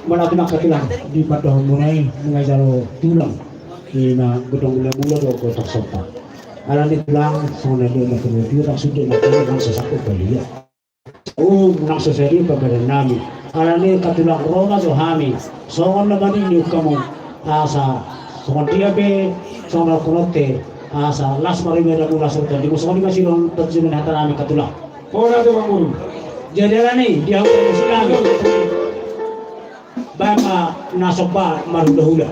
malapit na katilang di patahon mo na mga jaro tulang na gudong gula-gula do ko taksopa ala ni tulang so na do na kuno di ra sudo na kuno sa sakop baliya o nang sa seri pagkaran nami ala ni katulang rona do hami so on na bani ni kamo asa so dia be so na kunote asa las marimera mula so di mo so ni masilon tatsunan hata nami katulang ora do manguru jadala ni dia ko silami baka nasopa marudahula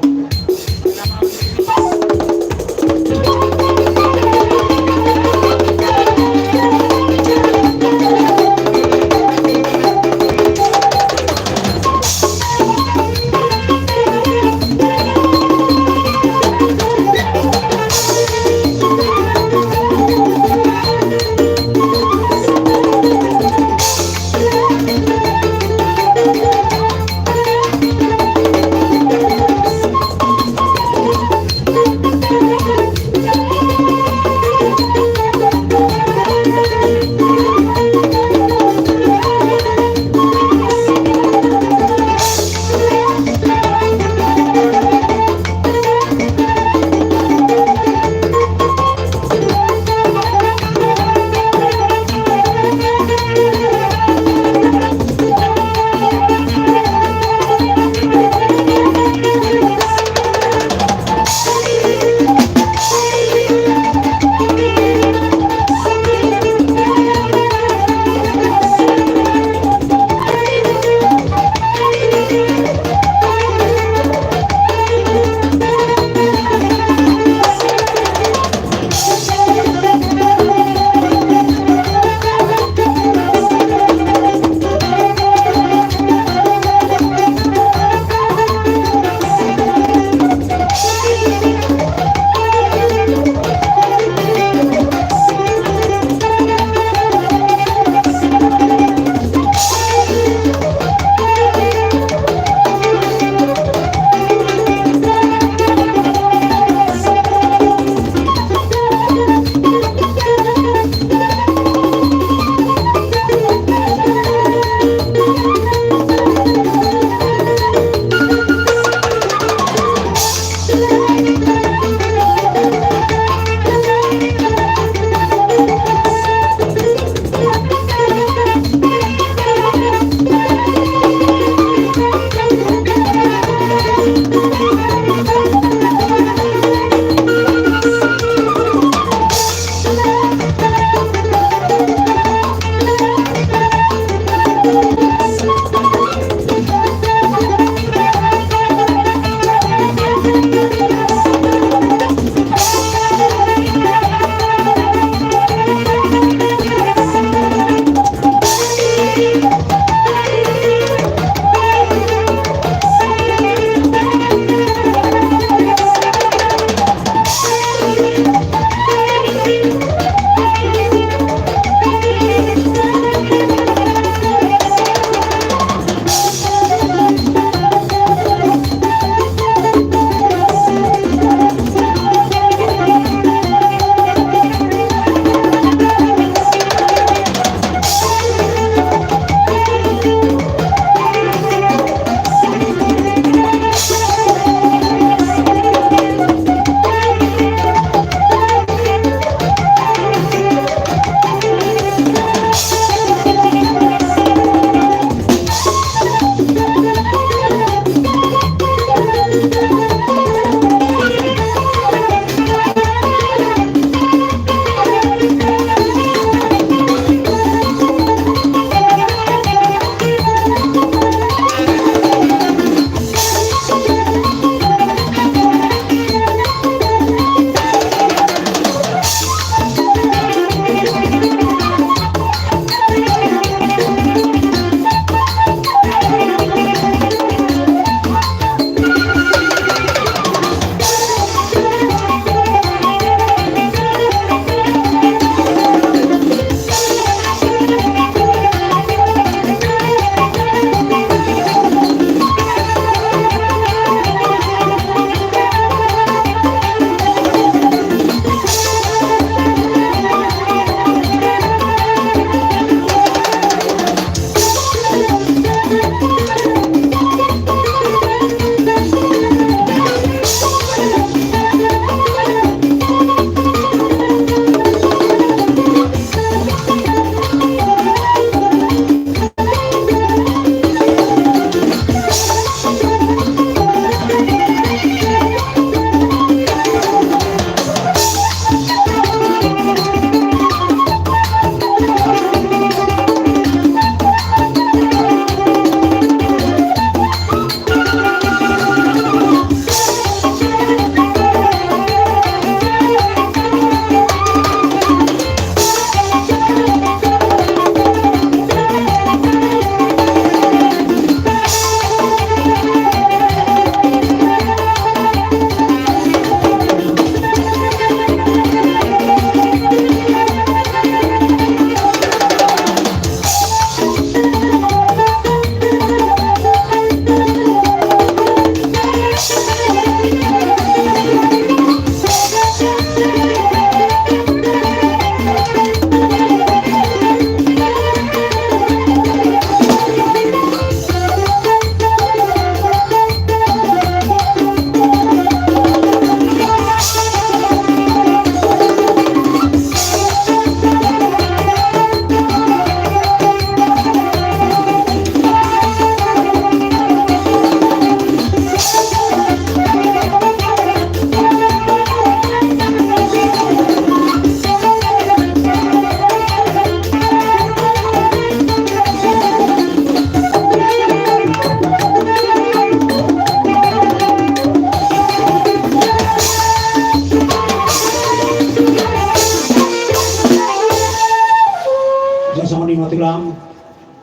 tulang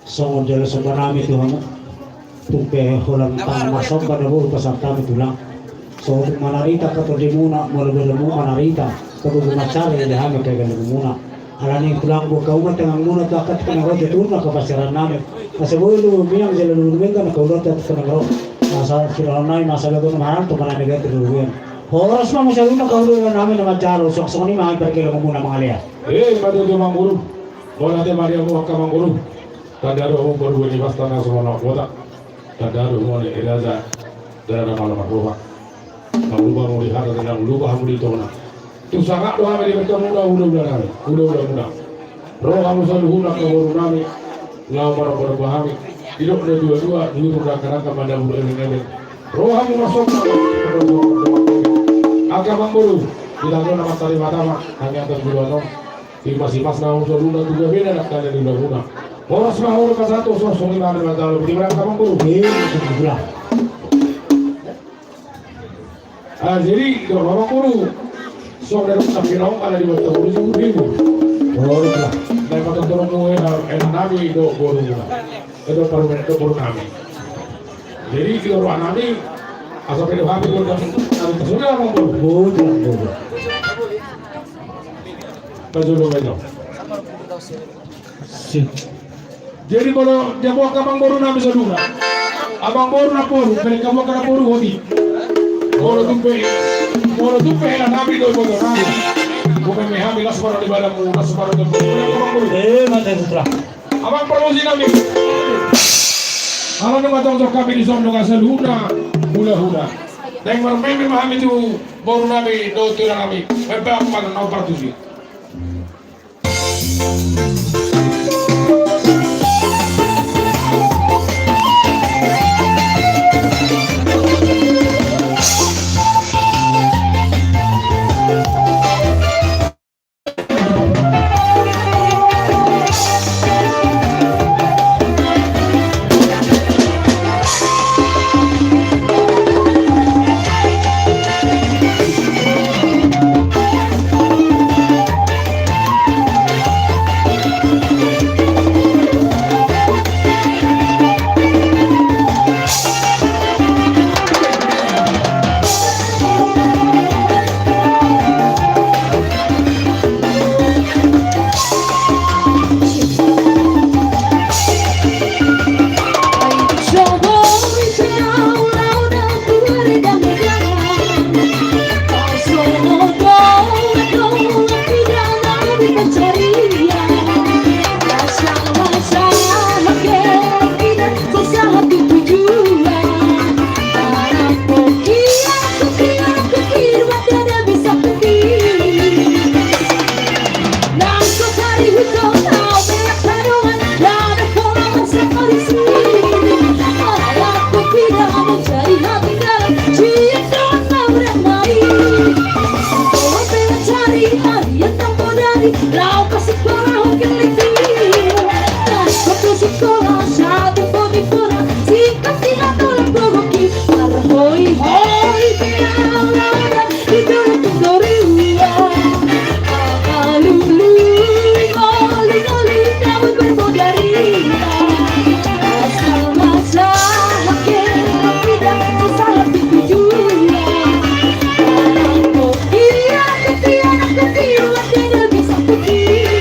so jala sa marami tuhan tumpe holang tan masok kada bo pasar kami tulang so manarita ka to di muna mo manarita to gumacari di hame kay ganun muna alani tulang bo kaumat ang muna to akat kana ro tutuna ka pasiran namin kasi bo lu biyang jala lu benga na kaulot at kana ro masa silanay masa lago na harang to kana negat ruwen horas mo sa una kaulo namin na madyaro so ni mga perkilo muna mga liya madu do manguru bola de maria mo ka manguru tadaro mo boru ni bastana so na boda tadaro mo ni iraza dara mala maruha maruba mo di hada na luba hamuri to na tu sangat do ame di muda muda roh hamu salu huna ka boru nami law mara boru bahami hidup de dua dulu dah karanga pada muda ini roh hamu masuk agama manguru bila nama tari matama hanya atas dua nom Mas na uso luna juga beda nak kali di luna. Boros mah urut ka satu sosok ni mana tahu di mana kamu guru. Betul. Jadi kalau kamu guru sok dari tapi nong ada di bawah guru juga ribu. Oh iya. Dari mata turun mue nabi do guru juga. Itu baru itu guru kami. Jadi kalau nabi asal kita kami guru kami sudah kamu guru. Betul. Betul. Jadi kalau dia bawa ke abang boru na bisa dua, abang boru na boru, mereka bawa ke boru hoti. Boru tumpe na nabi do boru nabi. Bukan mehami las para di balamu, las para di boru. Mantap sutra. Abang promosi nabi. Alam nung atong kami di somno kasal hula. Dan mermain memahami itu boru nabi do tulang nabi. Memang mana nau partusi. Bisa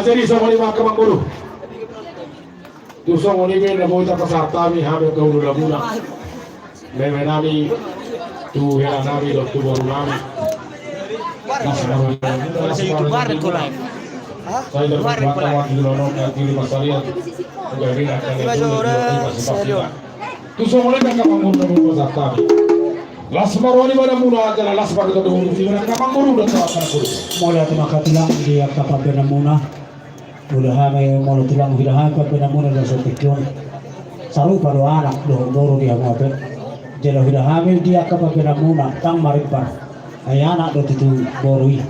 Jadi sama lima kemang guru. Tu sama ni ben namo ita pasarta mi habe kau dulu muna. Memenami tu hela nami dok tu baru nami. Sa YouTuber ko live. Saya dah berpengalaman di Lono nanti di Masalia. Jadi akan tu sama lima kemang guru namo pasarta mi. Las marwani pada muna adalah las pada tu guru. Tiada kemang guru dan tak guru. Mulai makatilang di kapal muna. Udah may mau tulang hilahan pa pinamuna na sa tikyon. Saru paro anak do dia ngabe. Jelo hilahan dia kapal pinamuna tang maripar. Ay anak do titu borui.